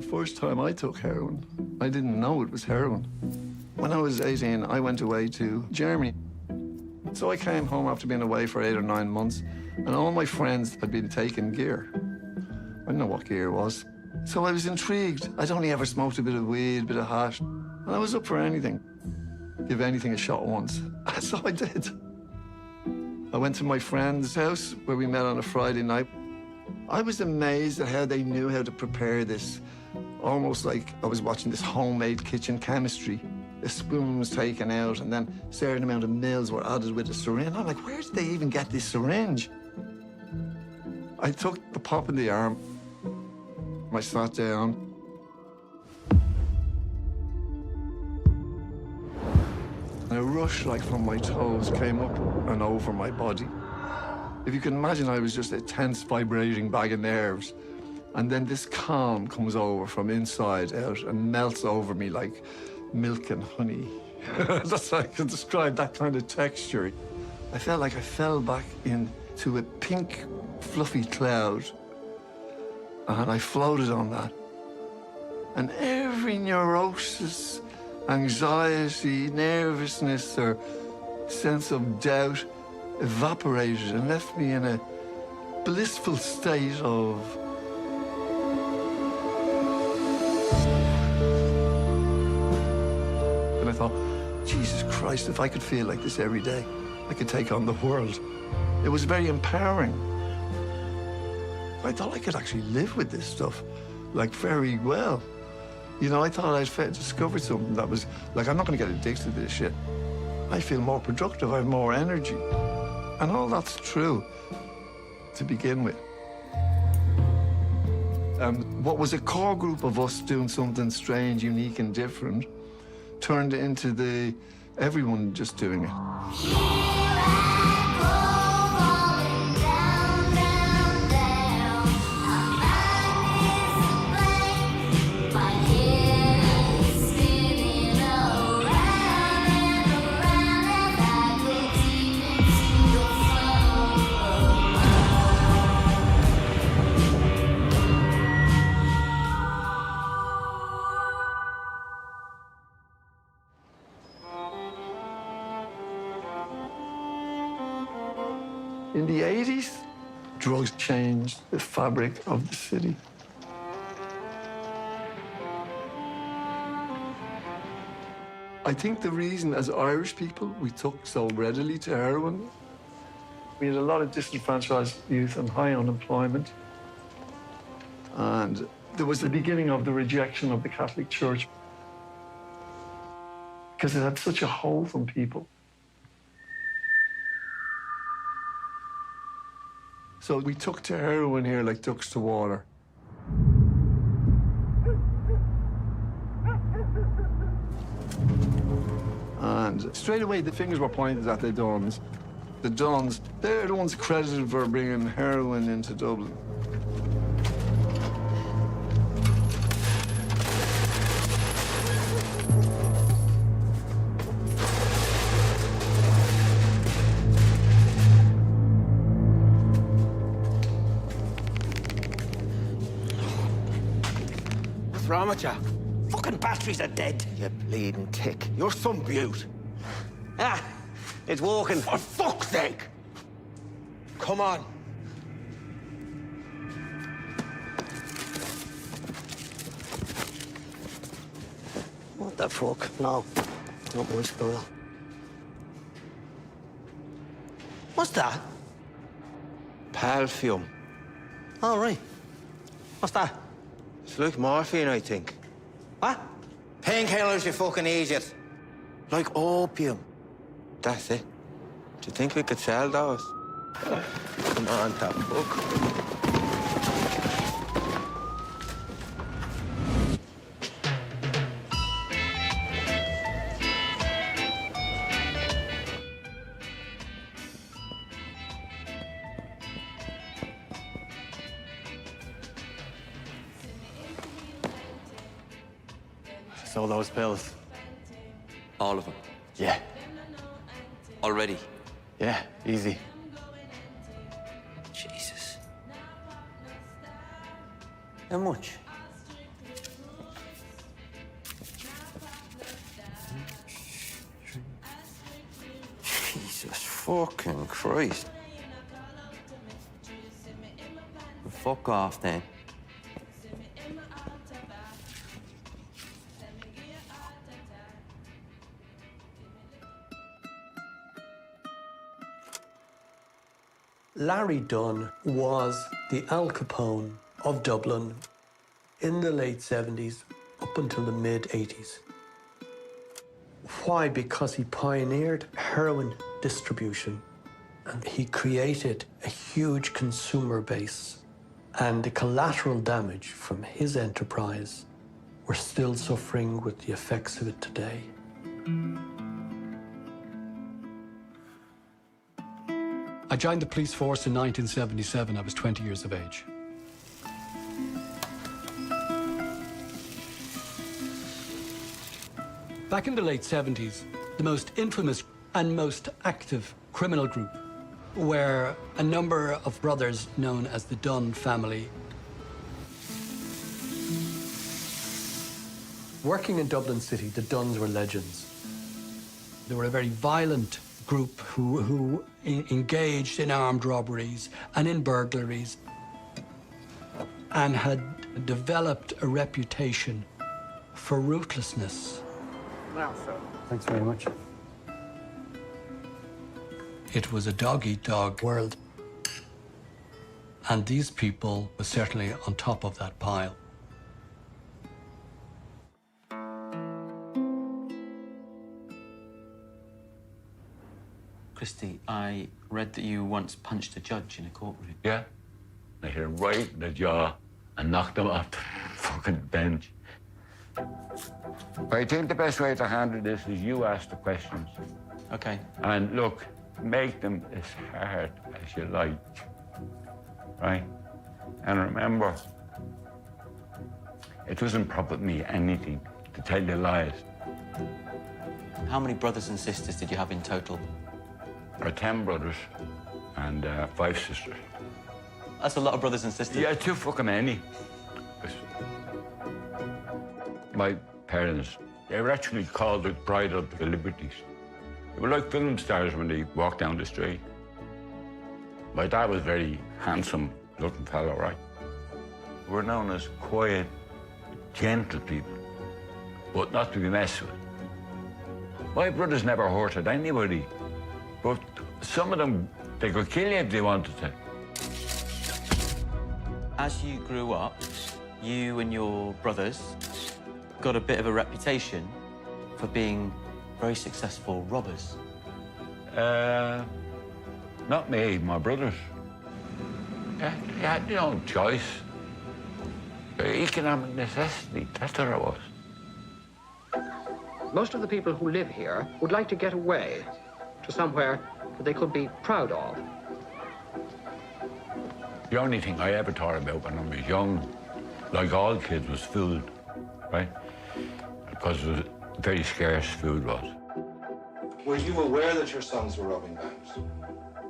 first time I took heroin. I didn't know it was heroin. When I was 18, I went away to Germany. So I came home after being away for 8 or 9 months, and all my friends had been taking gear. I didn't know what gear was. So I was intrigued. I'd only ever smoked a bit of weed, a bit of hash, and I was up for anything. Give anything a shot once. So I did. I went to my friend's house where we met on a Friday night. I was amazed at how they knew how to prepare this, almost like I was watching this homemade kitchen chemistry. The spoon was taken out, and then a certain amount of mils were added with a syringe. I'm like, where did they even get this syringe? I took the pop in the arm. I sat down. And a rush, like from my toes, came up and over my body. If you can imagine, I was just a tense, vibrating bag of nerves. And then this calm comes over from inside out and melts over me like milk and honey. That's how I can describe that kind of texture. I felt like I fell back into a pink, fluffy cloud, and I floated on that. And every neurosis, anxiety, nervousness, or sense of doubt evaporated and left me in a blissful state of... And I thought, Jesus Christ, if I could feel like this every day, I could take on the world. It was very empowering. I thought I could actually live with this stuff, like, very well. You know, I thought I'd discovered something that was, like, I'm not going to get addicted to this shit. I feel more productive, I have more energy. And all that's true to begin with. And what was a core group of us doing something strange, unique, and different turned into everyone just doing it. In the 80s, drugs changed the fabric of the city. I think the reason, as Irish people, we took so readily to heroin, we had a lot of disenfranchised youth and high unemployment. And there was the beginning of the rejection of the Catholic Church because it had such a hold on people. So we took to heroin here like ducks to water. And straight away, the fingers were pointed at the Duns. The Duns, they're the ones credited for bringing heroin into Dublin. What's wrong with you? Fucking batteries are dead. You bleeding tick. You're some beaut. Ah, it's working. For fuck's sake! Come on. What the fuck? No, not my school. What's that? Perfume. All right. What's that? It's like morphine, I think. What? Painkillers, you fucking idiot. Like opium. That's it. Do you think we could sell those? Come on, top book. So those pills. All of them. Yeah. Already. Yeah, easy. Jesus. How much? Fucking Christ. Fuck off then. Larry Dunn was the Al Capone of Dublin in the late 70s up until the mid-80s. Why? Because he pioneered heroin distribution and he created a huge consumer base. And the collateral damage from his enterprise, we're still suffering with the effects of it today. I joined the police force in 1977. I was 20 years of age. Back in the late 70s, the most infamous and most active criminal group were a number of brothers known as the Dunn family. Working in Dublin City, the Dunns were legends. They were a very violent group who engaged in armed robberies and in burglaries and had developed a reputation for ruthlessness. Thanks very much. It was a dog-eat-dog world. And these people were certainly on top of that pile. Christy, I read that you once punched a judge in a courtroom. Yeah. I hit him right in the jaw and knocked him off the fucking bench. I think the best way to handle this is you ask the questions. Okay. And look, make them as hard as you like, right? And remember, it doesn't profit me anything to tell you lies. How many brothers and sisters did you have in total? There are 10 brothers and 5 sisters. That's a lot of brothers and sisters. Yeah, too fucking many. My parents, they were actually called the Pride of the Liberties. They were like film stars when they walked down the street. My dad was a very handsome looking fellow, right? We're known as quiet, gentle people, but not to be messed with. My brothers never hurted anybody, but some of them, they could kill you if they wanted to. As you grew up, you and your brothers got a bit of a reputation for being very successful robbers. Not me, my brothers. Yeah, they had their own choice. Economic necessity, that's what it was. Most of the people who live here would like to get away to somewhere that they could be proud of. The only thing I ever thought about when I was young, like all kids, was food, right? Because it was very scarce food was. Were you aware that your sons were robbing banks?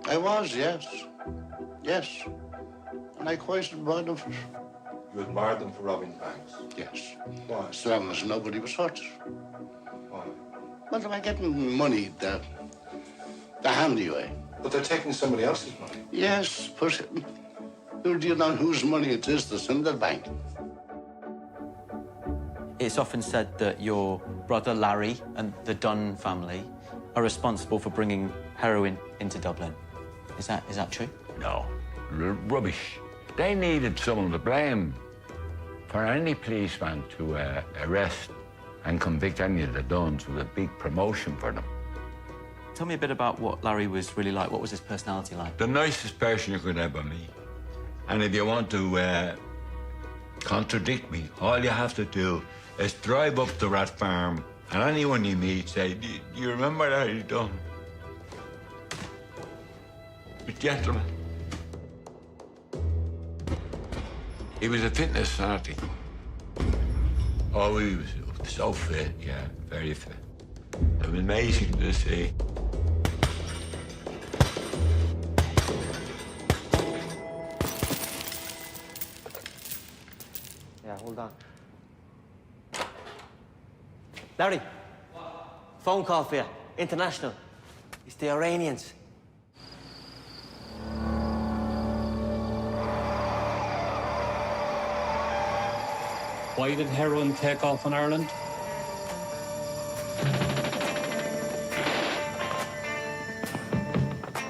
I was, yes. Yes. And I quite admired them for it. You admired them for robbing banks? Yes. Why? As long as nobody was hurt. Why? Well, they were getting money the handy way. But they're taking somebody else's money. Yes, but who do you know whose money it is that's in the bank? It's often said that your brother Larry and the Dunn family are responsible for bringing heroin into Dublin. Is that true? No, rubbish. They needed someone to blame for any policeman to arrest and convict any of the Dunns was a big promotion for them. Tell me a bit about what Larry was really like. What was his personality like? The nicest person you could ever meet. And if you want to contradict me, all you have to do is drive up to Rat Farm and anyone you meet say, do you remember Larry Dunn? A gentleman. He was a fitness fanatic. Oh, he was so fit, yeah, very fit. It was amazing to see. Yeah, hold on. Larry, phone call for you. International. It's the Iranians. Why did heroin take off in Ireland?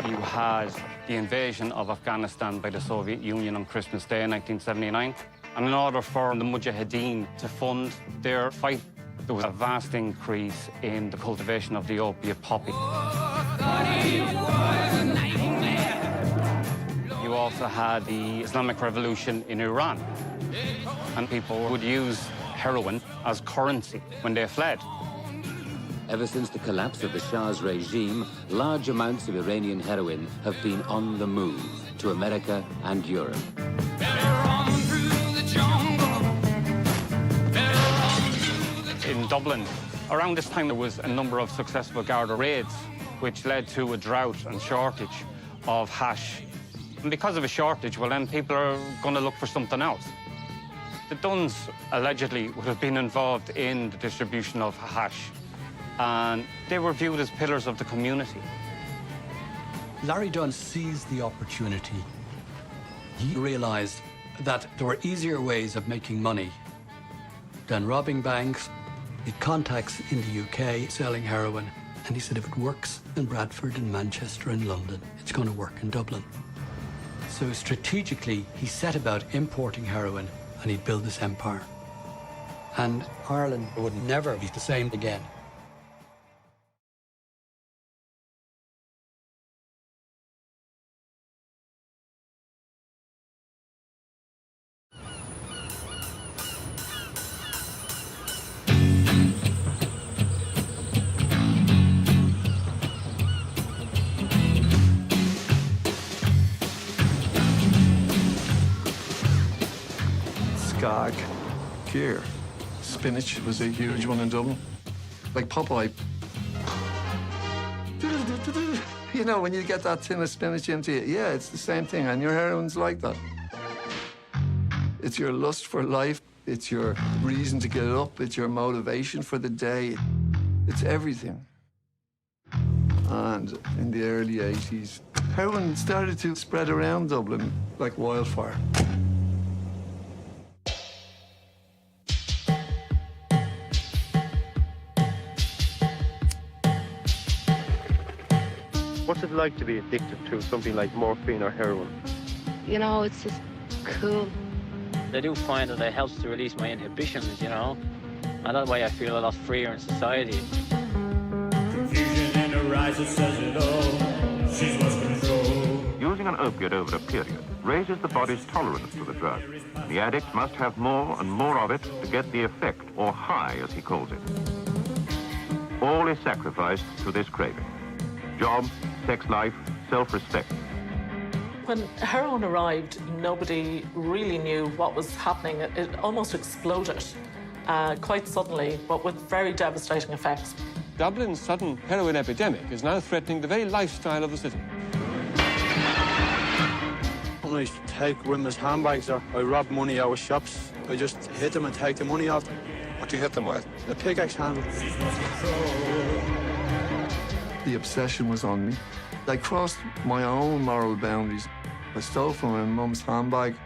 You had the invasion of Afghanistan by the Soviet Union on Christmas Day 1979. And in order for the Mujahideen to fund their fight, there was a vast increase in the cultivation of the opiate poppy. You also had the Islamic Revolution in Iran, and people would use heroin as currency when they fled. Ever since the collapse of the Shah's regime, large amounts of Iranian heroin have been on the move to America and Europe. In Dublin, around this time, there was a number of successful Garda raids, which led to a drought and shortage of hash. And because of a shortage, well, then people are going to look for something else. The Duns allegedly would have been involved in the distribution of hash, and they were viewed as pillars of the community. Larry Dunn seized the opportunity. He realized that there were easier ways of making money than robbing banks. He had contacts in the UK selling heroin, and he said if it works in Bradford and Manchester and London, it's going to work in Dublin. So strategically, he set about importing heroin, and he'd build this empire. And Ireland would never be the same again. Skag, gear, spinach was a huge one in Dublin. Like Popeye. You know, when you get that tin of spinach into you, yeah, it's the same thing, and your heroin's like that. It's your lust for life, it's your reason to get up, it's your motivation for the day. It's everything. And in the early 80s, heroin started to spread around Dublin like wildfire. What's it like to be addicted to something like morphine or heroin? You know, it's just cool. I do find that it helps to release my inhibitions, you know, and that way I feel a lot freer in society. Confusion in her eyes, it says it all. She's lost control. Using an opiate over a period raises the body's tolerance to the drug. The addict must have more and more of it to get the effect, or high, as he calls it. All is sacrificed to this craving. Job, sex life, self-respect. When heroin arrived, nobody really knew what was happening. It almost exploded quite suddenly, but with very devastating effects. Dublin's sudden heroin epidemic is now threatening the very lifestyle of the city. When I take women's handbags or I rob money out of shops, I just hit them and take the money off them. What do you hit them with? A pickaxe handle. The obsession was on me. I crossed my own moral boundaries. I stole from my mum's handbag.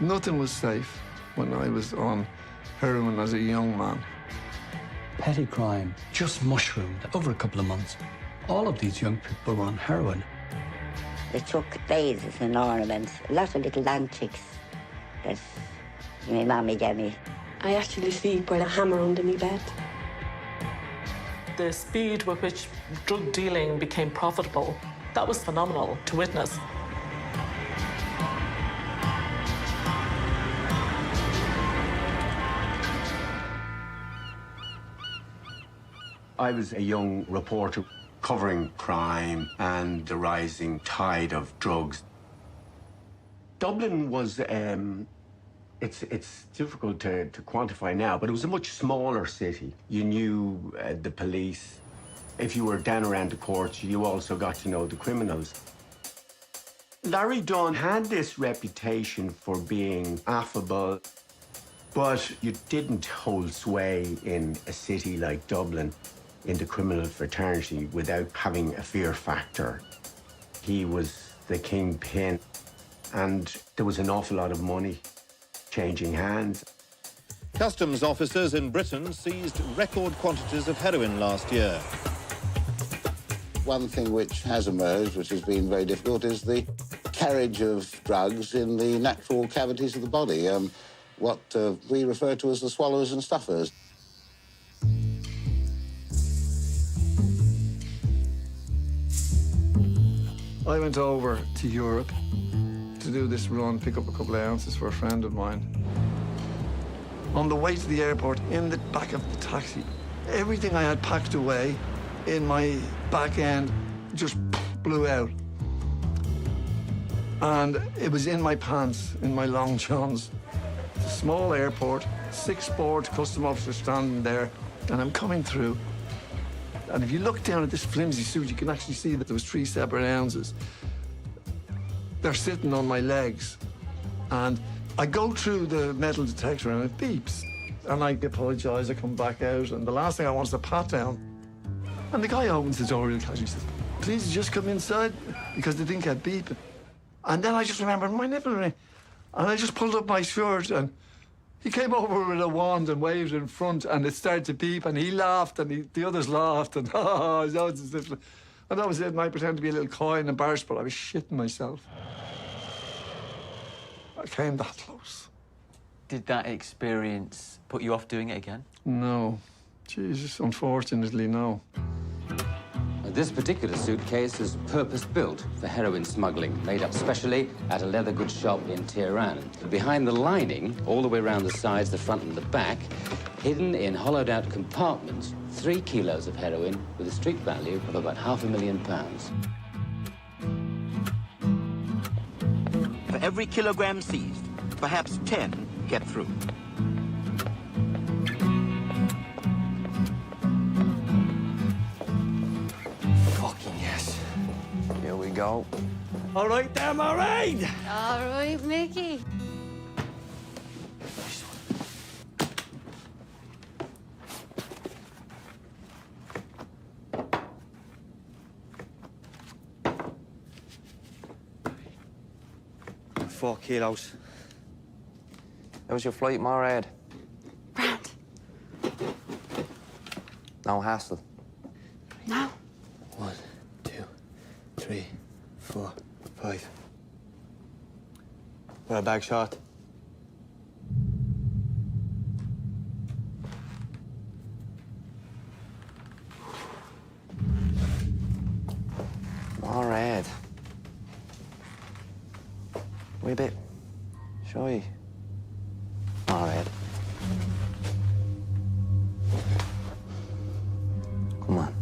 Nothing was safe when I was on heroin as a young man. Petty crime just mushroomed over a couple of months. All of these young people were on heroin. They took vases and ornaments, a lot of little antiques that my mammy gave me. I actually sleep with a hammer under my bed. The speed with which drug dealing became profitable, that was phenomenal to witness. I was a young reporter covering crime and the rising tide of drugs. Dublin was, it's difficult to quantify now, but it was a much smaller city. You knew the police. If you were down around the courts, you also got to know the criminals. Larry Dunn had this reputation for being affable, but you didn't hold sway in a city like Dublin in the criminal fraternity without having a fear factor. He was the kingpin, and there was an awful lot of money changing hands. Customs officers in Britain seized record quantities of heroin last year. One thing which has emerged, which has been very difficult, is the carriage of drugs in the natural cavities of the body, what we refer to as the swallowers and stuffers. I went over to Europe to do this run, pick up a couple of ounces for a friend of mine. On the way to the airport, in the back of the taxi, everything I had packed away in my back end just blew out. And it was in my pants, in my long johns. It's a small airport, 6 board custom officers standing there, and I'm coming through. And if you look down at this flimsy suit, you can actually see that there was 3 separate ounces. They're sitting on my legs. And I go through the metal detector and it beeps. And I apologize, I come back out, and the last thing I want is a pat down. And the guy opens the door real casually, says, "Please just come inside," because they didn't get beeping. And then I just remembered my nipple ring. And I just pulled up my shirt, and he came over with a wand and waved in front, and it started to beep, and he laughed, and the others laughed, and and that was it. And I pretended to be a little coy and embarrassed, but I was shitting myself. I came that close. Did that experience put you off doing it again? No. Jesus, unfortunately, no. This particular suitcase is purpose-built for heroin smuggling, made up specially at a leather goods shop in Tehran. Behind the lining, all the way around the sides, the front and the back, hidden in hollowed-out compartments, 3 kilos of heroin with a street value of about £500,000. For every kilogram seized, perhaps 10 get through. Fucking yes. Here we go. All right, damn, all right. All right, Mickey. Four kilos. How was your flight, Morad? Brand. No hassle. No. 1, 2, 3, 4, 5. Wear a bag shot. Morad. Wee bit shy. Morad. Come on.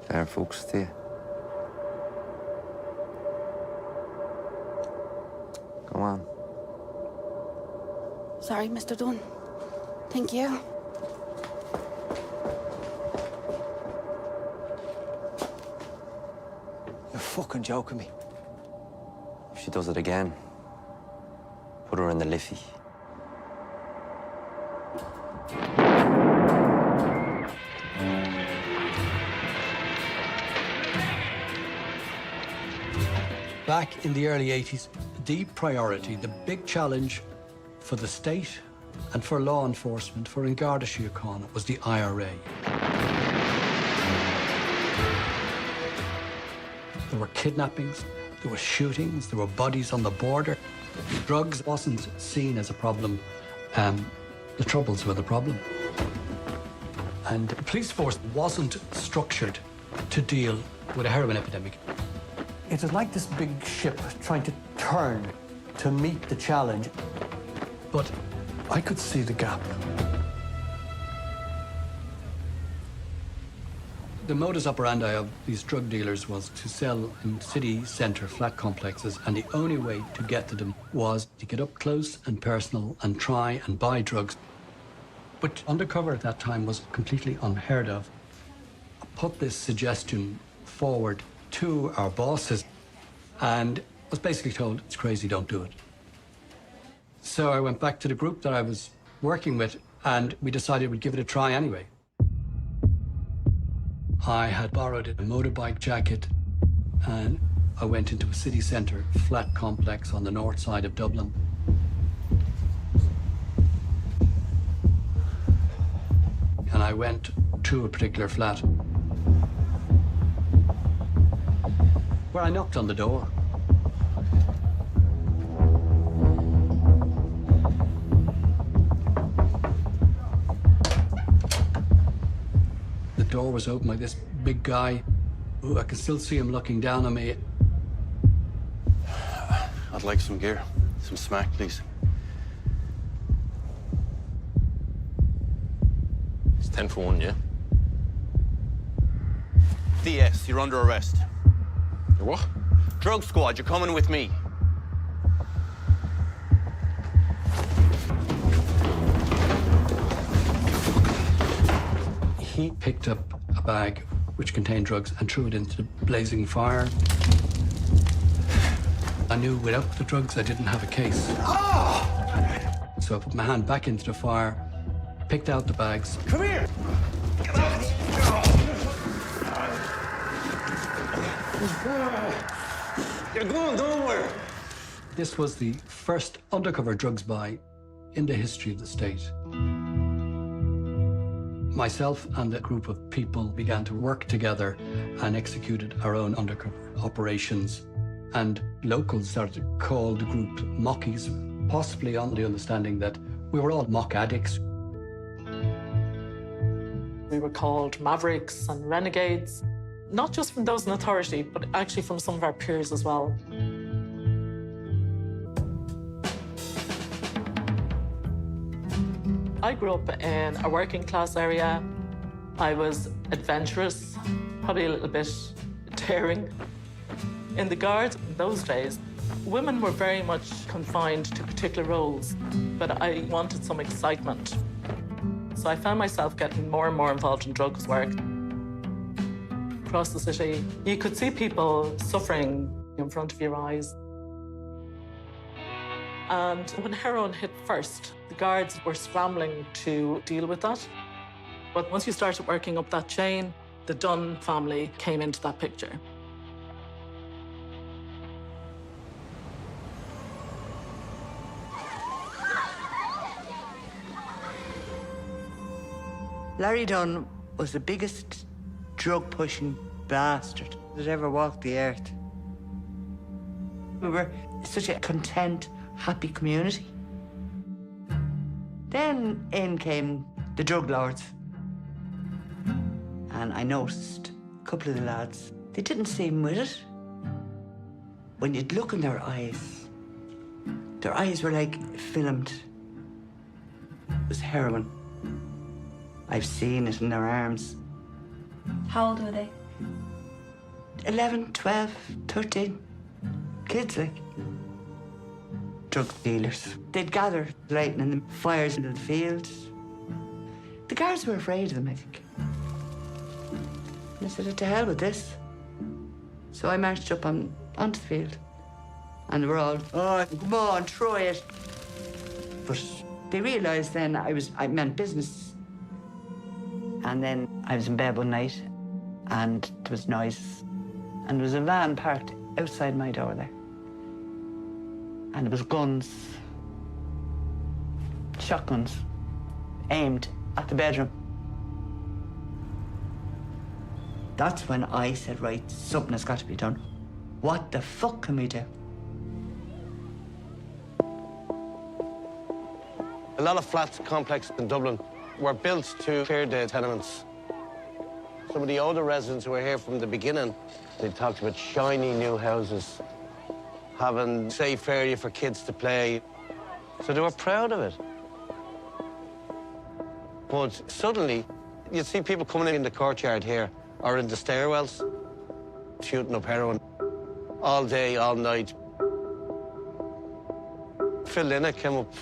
Fair folks to you. Come on. Sorry, Mr. Dunn. Thank you. You're fucking joking me. If she does it again, put her in the liffey. Back in the early 80s, the priority, the big challenge for the state and for law enforcement, for An Garda Síochána, was the IRA. There were kidnappings, there were shootings, there were bodies on the border. Drugs wasn't seen as a problem. The Troubles were the problem. And the police force wasn't structured to deal with a heroin epidemic. It is like this big ship trying to turn to meet the challenge. But I could see the gap. The modus operandi of these drug dealers was to sell in city centre flat complexes, and the only way to get to them was to get up close and personal and try and buy drugs. But undercover at that time was completely unheard of. I put this suggestion forward to our bosses and was basically told, it's crazy, don't do it. So I went back to the group that I was working with, and we decided we'd give it a try anyway. I had borrowed a motorbike jacket, and I went into a city centre flat complex on the north side of Dublin. And I went to a particular flat where I knocked on the door. The door was opened by this big guy who I could still see him looking down on me. I'd like some gear, some smack, please. It's 10 for 1, yeah? DS, you're under arrest. You're what? Drug squad, you're coming with me. He picked up a bag which contained drugs and threw it into the blazing fire. I knew without the drugs I didn't have a case. So I put my hand back into the fire, picked out the bags. Come here! Get out! You're going nowhere! This was the first undercover drugs buy in the history of the state. Myself and a group of people began to work together and executed our own undercover operations. And locals started to call the group Mockies, possibly on the understanding that we were all mock addicts. We were called mavericks and renegades, not just from those in authority, but actually from some of our peers as well. I grew up in a working class area. I was adventurous, probably a little bit daring. In the Guards, in those days, women were very much confined to particular roles, but I wanted some excitement. So I found myself getting more and more involved in drugs work. Across the city, you could see people suffering in front of your eyes. And when heroin hit first, the Guards were scrambling to deal with that. But once you started working up that chain, the Dunn family came into that picture. Larry Dunn was the biggest drug-pushing bastard that ever walked the earth. We were such a content, happy community. Then in came the drug lords. And I noticed a couple of the lads, they didn't seem with it. When you'd look in their eyes were like filmed. It was heroin. I've seen it in their arms. How old were they? 11, 12, 13. Kids, like. Drug dealers. They'd gather lighting in the fires in the fields. The guards were afraid of them, I think. And I said, to hell with this. So I marched up onto the field. And they were all, oh, come on, try it. But they realised then I meant business. And then I was in bed one night, and there was noise. And there was a van parked outside my door there. And there was guns, shotguns, aimed at the bedroom. That's when I said, right, something has got to be done. What the fuck can we do? A lot of flats complexes in Dublin were built to clear the tenements. Some of the older residents who were here from the beginning, they talked about shiny new houses, having safe area for kids to play. So they were proud of it. But suddenly, you'd see people coming in the courtyard here or in the stairwells, shooting up heroin all day, all night. Phil Linna came up.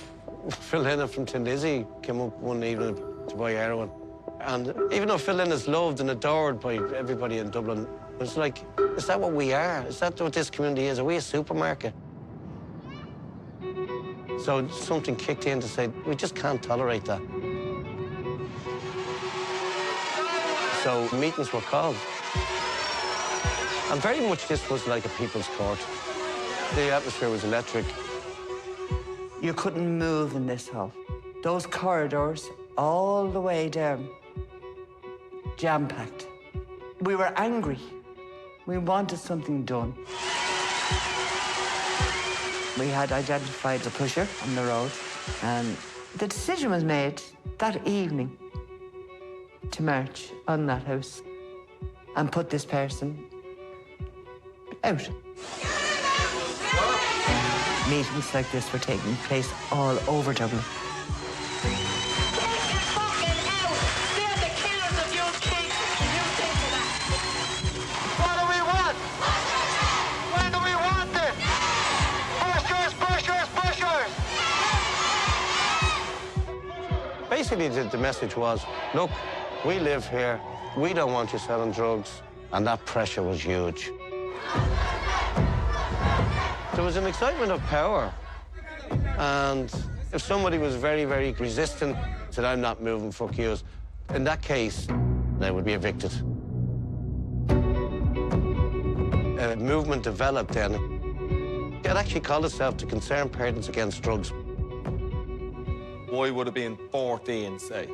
Phil Linna from Tindizzy came up one evening to buy heroin. And even though Phil Linna's loved and adored by everybody in Dublin, it's like, is that what we are? Is that what this community is? Are we a supermarket? So something kicked in to say, we just can't tolerate that. So meetings were called. And very much this was like a people's court. The atmosphere was electric. You couldn't move in this hall. Those corridors, all the way down, jam-packed. We were angry. We wanted something done. We had identified the pusher on the road, and the decision was made that evening to march on that house and put this person out. Meetings like this were taking place all over Dublin. Basically, the message was, look, we live here, we don't want you selling drugs, and that pressure was huge. There was an excitement of power, and if somebody was very, very resistant, said, I'm not moving, fuck yous, in that case, they would be evicted. A movement developed then. It actually called itself the Concerned Parents Against Drugs. I would have been 14, say,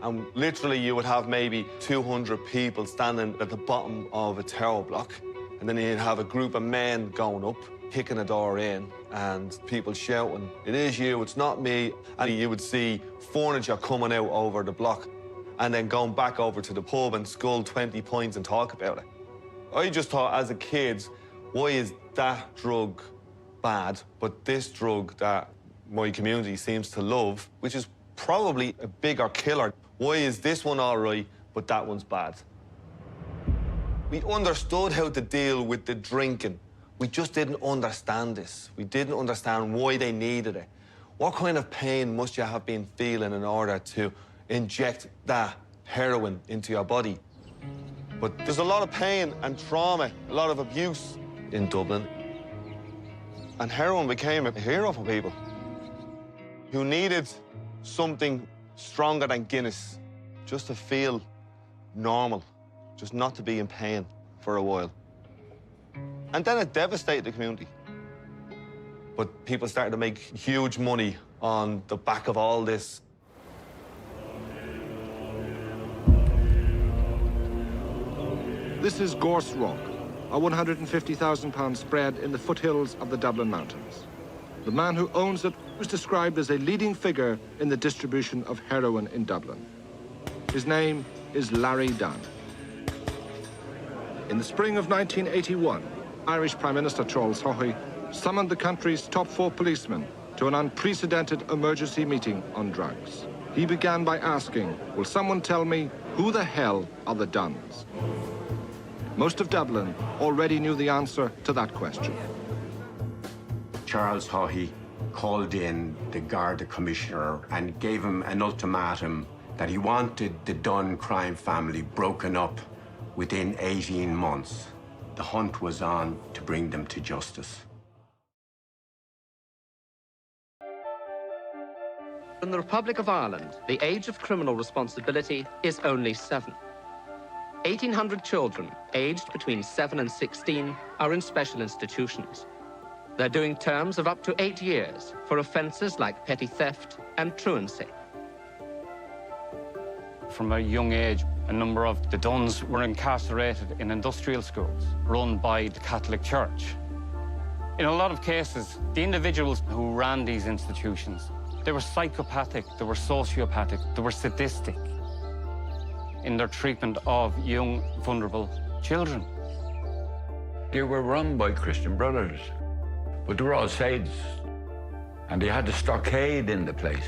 and literally you would have maybe 200 people standing at the bottom of a tower block, and then you'd have a group of men going up, kicking a door in, and people shouting, it is you, it's not me, and you would see furniture coming out over the block, and then going back over to the pub and scull 20 pints and talk about it. I just thought, as a kid, why is that drug bad, but this drug that my community seems to love, which is probably a bigger killer. Why is this one all right, but that one's bad? We understood how to deal with the drinking. We just didn't understand this. We didn't understand why they needed it. What kind of pain must you have been feeling in order to inject that heroin into your body? But there's a lot of pain and trauma, a lot of abuse in Dublin. And heroin became a hero for people who needed something stronger than Guinness, just to feel normal, just not to be in pain for a while. And then it devastated the community. But people started to make huge money on the back of all this. This is Gorse Rock, a £150,000 spread in the foothills of the Dublin Mountains. The man who owns it was described as a leading figure in the distribution of heroin in Dublin. His name is Larry Dunn. In the spring of 1981, Irish Prime Minister Charles Haughey summoned the country's top 4 policemen to an unprecedented emergency meeting on drugs. He began by asking, will someone tell me who the hell are the Dunns? Most of Dublin already knew the answer to that question. Charles Haughey called in the Garda Commissioner and gave him an ultimatum that he wanted the Dunn crime family broken up within 18 months. The hunt was on to bring them to justice. In the Republic of Ireland, the age of criminal responsibility is only 7. 1,800 children aged between 7 and 16 are in special institutions. They're doing terms of up to 8 years for offences like petty theft and truancy. From a young age, a number of the Dunns were incarcerated in industrial schools run by the Catholic Church. In a lot of cases, the individuals who ran these institutions, they were psychopathic, they were sociopathic, they were sadistic in their treatment of young, vulnerable children. They were run by Christian Brothers, but they were all sides, and they had the stockade in the place.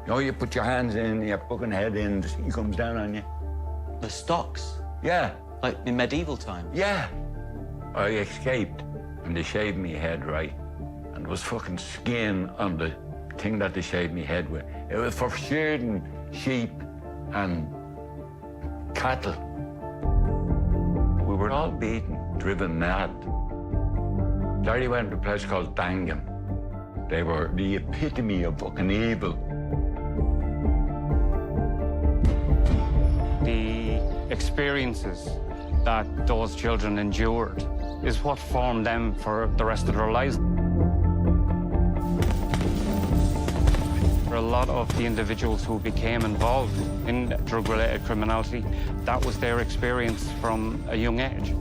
You know, you put your hands in, your fucking head in, he comes down on you. The stocks? Yeah. Like in medieval times? Yeah. I escaped, and they shaved me head, right? And there was fucking skin on the thing that they shaved me head with. It was for shearing sheep and cattle. We were all beaten, driven mad. Larry went to a place called Dangan. They were the epitome of fucking evil. The experiences that those children endured is what formed them for the rest of their lives. For a lot of the individuals who became involved in drug-related criminality, that was their experience from a young age.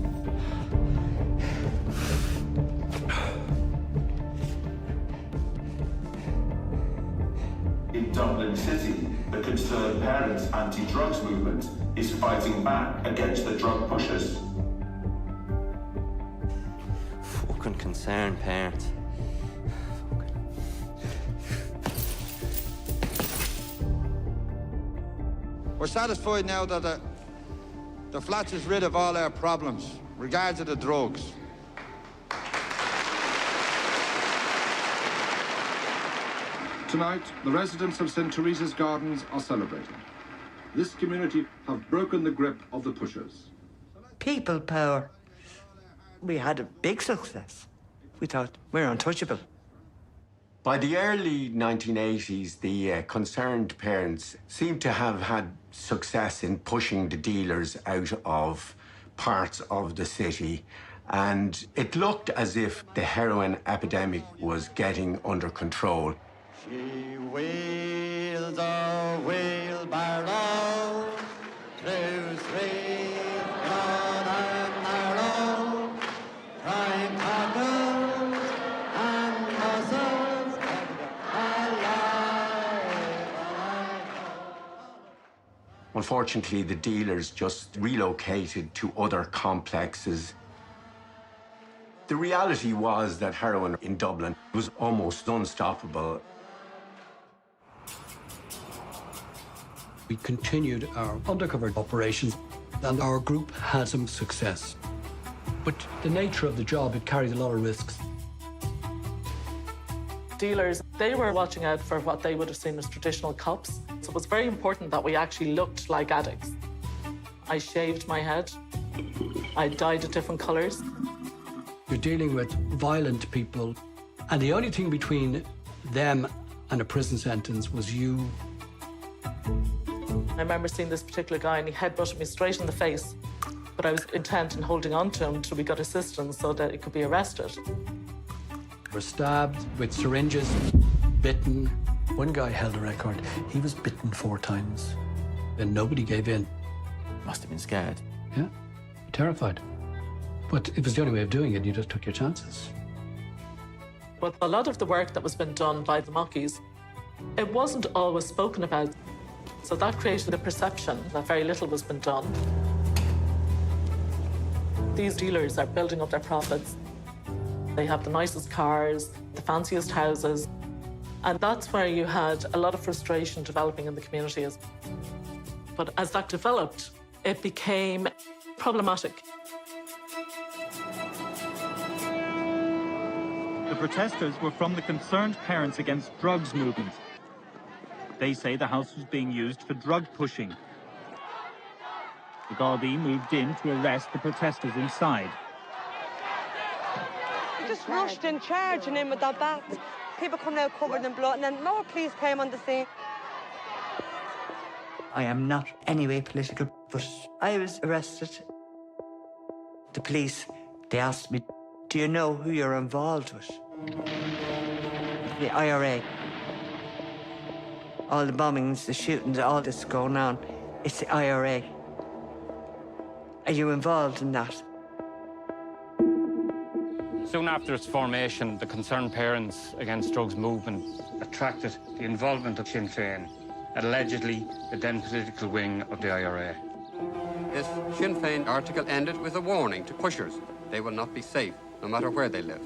In Dublin City, the Concerned Parents anti-drugs movement is fighting back against the drug pushers. Fucking concerned parents. We're satisfied now that the flats is rid of all our problems, regards to the drugs. Tonight, the residents of St. Teresa's Gardens are celebrating. This community have broken the grip of the pushers. People power. We had a big success. We thought we're untouchable. By the early 1980s, the Concerned Parents seemed to have had success in pushing the dealers out of parts of the city. And it looked as if the heroin epidemic was getting under control. She wheels a wheelbarrow through streets broad and narrow, crying cockles and mussels alive. Unfortunately, the dealers just relocated to other complexes. The reality was that heroin in Dublin was almost unstoppable. We continued our undercover operations, and our group had some success. But the nature of the job, it carried a lot of risks. Dealers, they were watching out for what they would have seen as traditional cops. So it was very important that we actually looked like addicts. I shaved my head. I dyed it different colors. You're dealing with violent people, and the only thing between them and a prison sentence was you. I remember seeing this particular guy and he headbutted me straight in the face. But I was intent on holding on to him until we got assistance so that he could be arrested. Were stabbed with syringes, bitten. One guy held a record. He was bitten 4 times, and nobody gave in. Must have been scared. Yeah, terrified. But it was the only way of doing it. You just took your chances. But a lot of the work that was being done by the Mockies, it wasn't always spoken about. So that created a perception that very little was being done. These dealers are building up their profits. They have the nicest cars, the fanciest houses. And that's where you had a lot of frustration developing in the communities. But as that developed, it became problematic. The protesters were from the Concerned Parents Against Drugs movement. They say the house was being used for drug pushing. The Gardaí moved in to arrest the protesters inside. They just rushed in, charging in with their bats. People coming out covered in blood, and then more police came on the scene. I am not anyway political, but I was arrested. The police, they asked me, do you know who you're involved with? The IRA. All the bombings, the shootings, all this going on, it's the IRA. Are you involved in that? Soon after its formation, the Concerned Parents Against Drugs movement attracted the involvement of Sinn Féin, allegedly the then political wing of the IRA. This Sinn Féin article ended with a warning to pushers. They will not be safe, no matter where they live.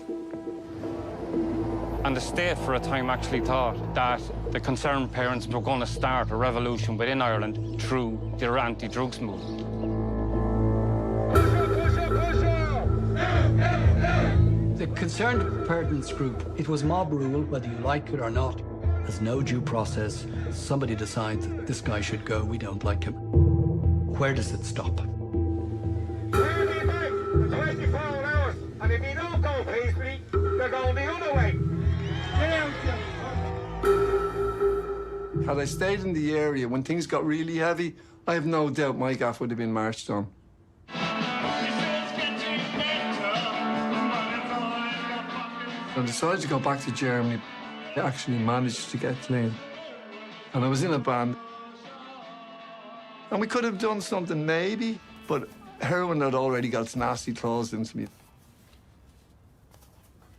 And the state, for a time, actually thought that the Concerned Parents were going to start a revolution within Ireland through their anti-drugs movement. The Concerned Parents group, it was mob rule, whether you like it or not. There's no due process. Somebody decides that this guy should go, we don't like him. Where does it stop? We'll be back for 24 hours, and if you don't go peacefully, they're going the other way. Get out, Had I stayed in the area when things got really heavy, I have no doubt my gaff would have been marched on. I decided to go back to Germany. I actually managed to get clean. And I was in a band. And we could have done something maybe, but heroin had already got its nasty claws into me.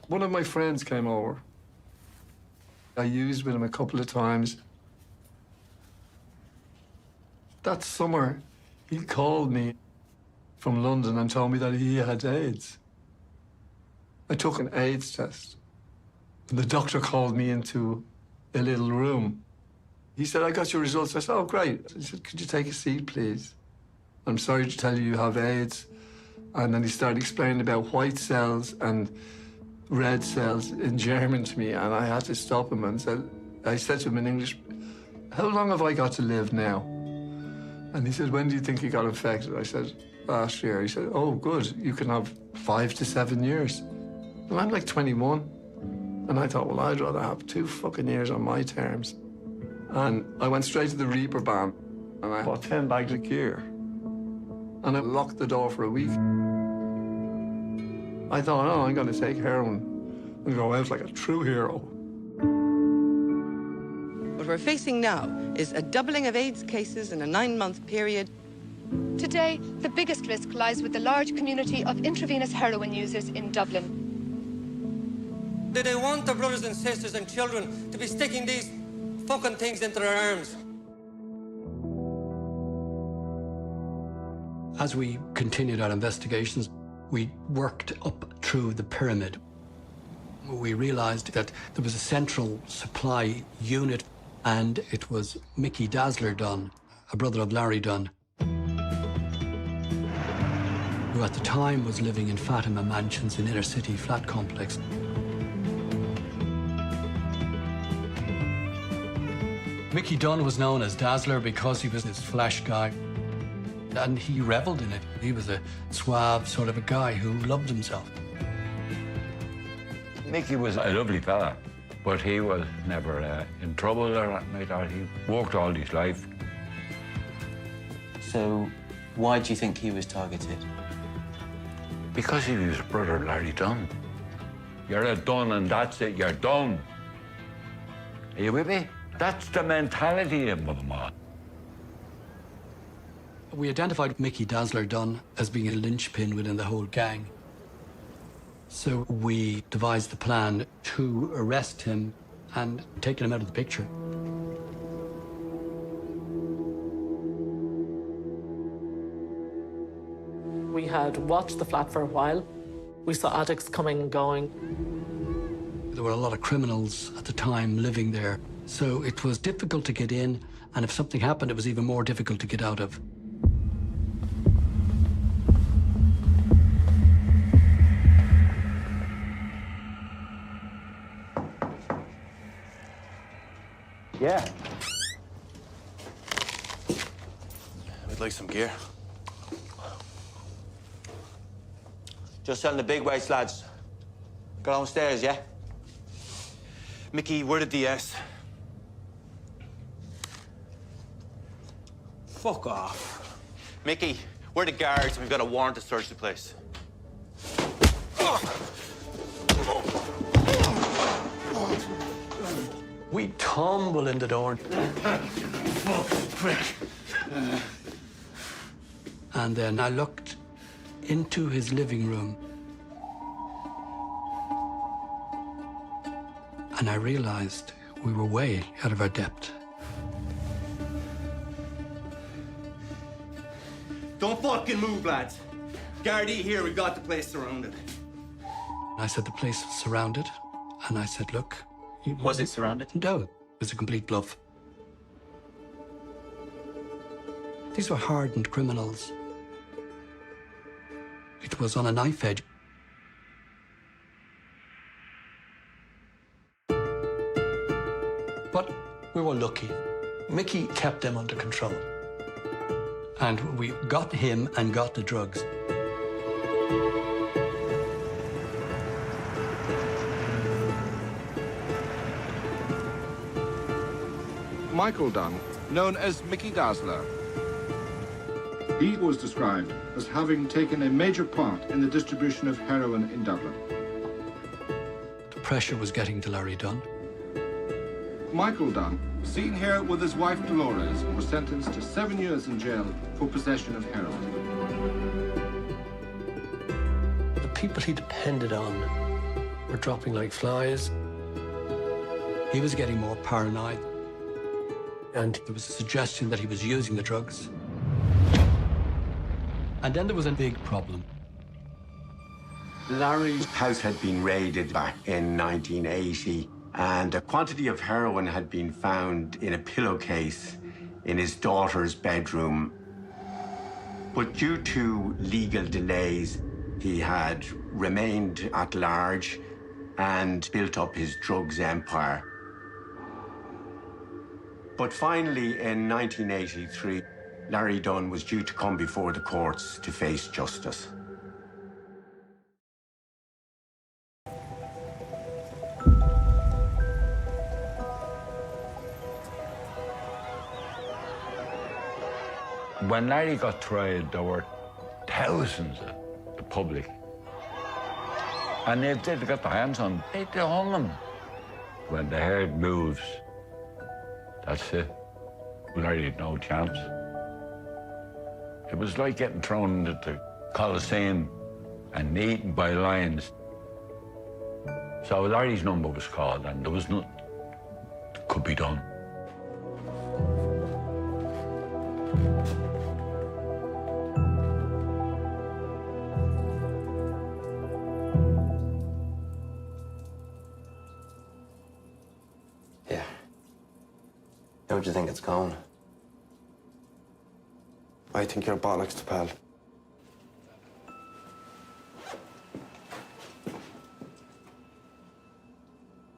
One of my friends came over. I used with him a couple of times. That summer, he called me from London and told me that he had AIDS. I took an AIDS test. And the doctor called me into a little room. He said, I got your results. I said, oh, great. He said, could you take a seat, please? I'm sorry to tell you you have AIDS. And then he started explaining about white cells and red cells in German to me, and I had to stop him and I said to him in English, how long have I got to live now? And he said, when do you think you got infected? I said, last year. He said, oh, good, you can have 5 to 7 years. And I'm like 21. And I thought, well, I'd rather have 2 fucking years on my terms. And I went straight to the Reaper van, and I bought 10 bags of gear. And I locked the door for a week. I thought, oh, I'm going to take heroin and go out like a true hero. What we're facing now is a doubling of AIDS cases in a 9-month period. Today, the biggest risk lies with the large community of intravenous heroin users in Dublin. Do they want their brothers and sisters and children to be sticking these fucking things into their arms? As we continued our investigations, we worked up through the pyramid. We realized that there was a central supply unit, and it was Mickey Dazzler Dunn, a brother of Larry Dunn, who at the time was living in Fatima Mansions, an inner city flat complex. Mickey Dunn was known as Dazzler because he was this flash guy. And he reveled in it. He was a suave sort of a guy who loved himself. Mickey was a lovely fella, but he was never in trouble or anything like that. He worked all his life. So, why do you think he was targeted? Because he was brother Larry Dunn. You're a Dunn and that's it, you're done. Are you with me? That's the mentality of them all. We identified Mickey Dazzler Dunn as being a linchpin within the whole gang. So we devised the plan to arrest him and take him out of the picture. We had watched the flat for a while. We saw addicts coming and going. There were a lot of criminals at the time living there, so it was difficult to get in, and if something happened, it was even more difficult to get out of. Yeah. We'd like some gear. Just selling the big weights, lads. Go downstairs, yeah? Mickey, we're the DS. Fuck off. Mickey, we're the guards and we've got a warrant to search the place. We tumble in the door. And then I looked into his living room. And I realized we were way out of our depth. Don't fucking move, lads. Gardaí here, we've got the place surrounded. I said the place was surrounded. And I said, look. Was it surrounded? No, it was a complete bluff. These were hardened criminals. It was on a knife edge. But we were lucky. Mickey kept them under control. And we got him and got the drugs. Michael Dunn, known as Mickey Dazzler. He was described as having taken a major part in the distribution of heroin in Dublin. The pressure was getting to Larry Dunn. Michael Dunn, seen here with his wife Dolores, was sentenced to 7 years in jail for possession of heroin. The people he depended on were dropping like flies. He was getting more paranoid, and there was a suggestion that he was using the drugs. And then there was a big problem. Larry's house had been raided back in 1980, and a quantity of heroin had been found in a pillowcase in his daughter's bedroom. But due to legal delays, he had remained at large and built up his drugs empire. But finally, in 1983, Larry Dunn was due to come before the courts to face justice. When Larry got tried, there were thousands of the public. And if they'd got their hands on him, they'd hung him. When they heard moves, that's it. Larry had no chance. It was like getting thrown into the Coliseum and eaten by lions. So Larry's number was called, and there was nothing that could be done. Yeah. How would you think it's going? I think you're bollocks to pal.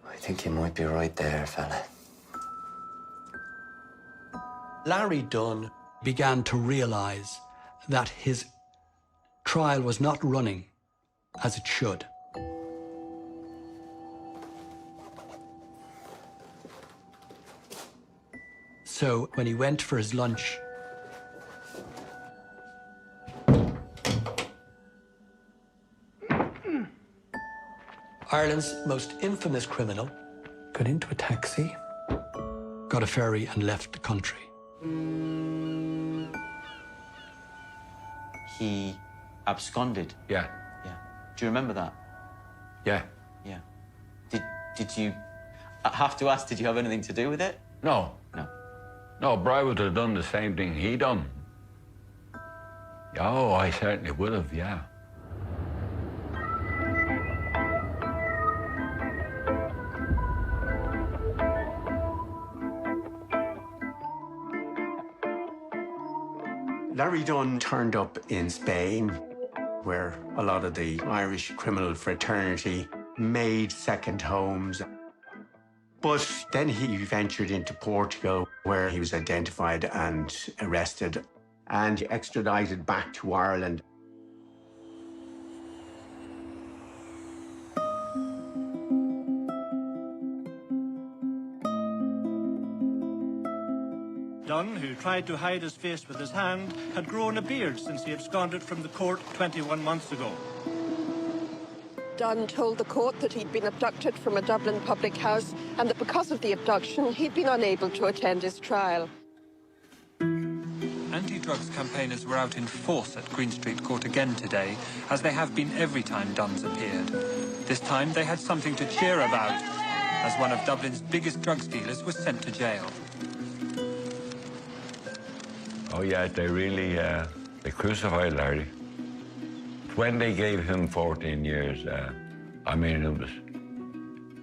I think you might be right there, fella. Larry Dunn began to realize that his trial was not running as it should. So when he went for his lunch, Ireland's most infamous criminal got into a taxi, got a ferry and left the country. He absconded. Yeah. Yeah. Do you remember that? Yeah. Yeah. Did you... I have to ask, did you have anything to do with it? No. No. No, Bry would have done the same thing he done. Oh, I certainly would have, yeah. Larry Dunn turned up in Spain, where a lot of the Irish criminal fraternity made second homes. But then he ventured into Portugal, where he was identified and arrested and extradited back to Ireland. Dunn, who tried to hide his face with his hand, had grown a beard since he absconded from the court 21 months ago. Dunn told the court that he'd been abducted from a Dublin public house and that because of the abduction, he'd been unable to attend his trial. Anti-drugs campaigners were out in force at Green Street Court again today, as they have been every time Dunn's appeared. This time they had something to cheer about, as one of Dublin's biggest drugs dealers was sent to jail. Oh, yeah, they really, they crucified Larry. When they gave him 14 years, I mean, it was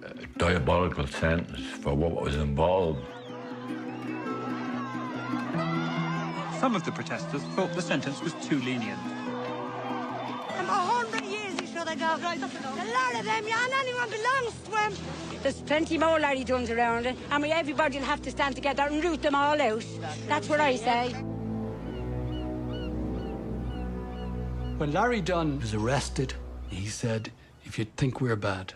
a diabolical sentence for what was involved. Some of the protesters thought the sentence was too lenient. 100 years he should have got. A lot of them, yeah, and anyone belongs to him. There's plenty more Larry Dunns around it, and everybody will have to stand together and root them all out. That's what I say. When Larry Dunn was arrested, he said, if you think we're bad,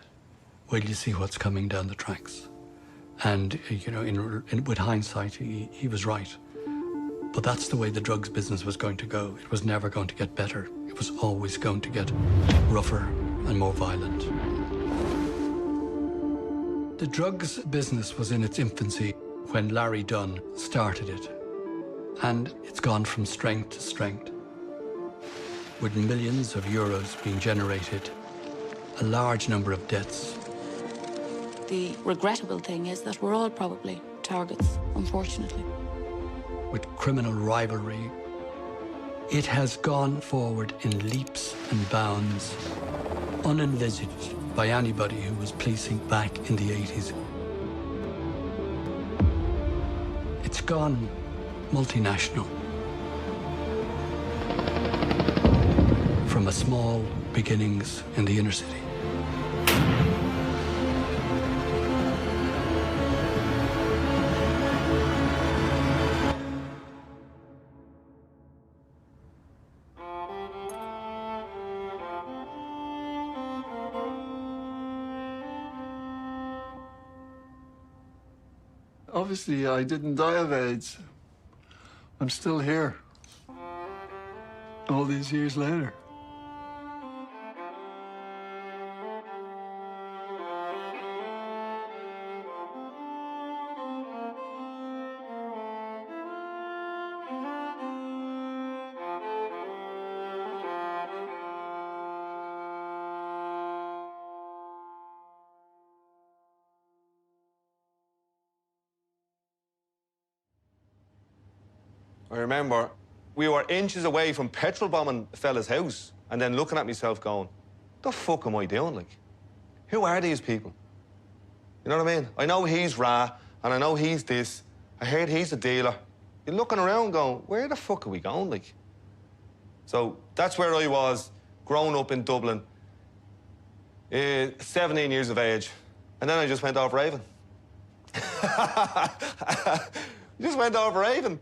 wait till you see what's coming down the tracks. And, you know, with hindsight, he was right. But that's the way the drugs business was going to go. It was never going to get better. It was always going to get rougher and more violent. The drugs business was in its infancy when Larry Dunn started it. And it's gone from strength to strength, with millions of euros being generated, a large number of deaths. The regrettable thing is that we're all probably targets, unfortunately. With criminal rivalry, it has gone forward in leaps and bounds, unenvisaged by anybody who was policing back in the 80s. It's gone multinational. From a small beginnings in the inner city. Obviously, I didn't die of AIDS. I'm still here, all these years later. I remember we were inches away from petrol bombing a fella's house and then looking at myself going, the fuck am I doing, like? Who are these people? You know what I mean? I know he's Ra, and I know he's this. I heard he's a dealer. You're looking around going, where the fuck are we going, like? So that's where I was, growing up in Dublin, 17 years of age. And then I just went off raving. Just went off raving.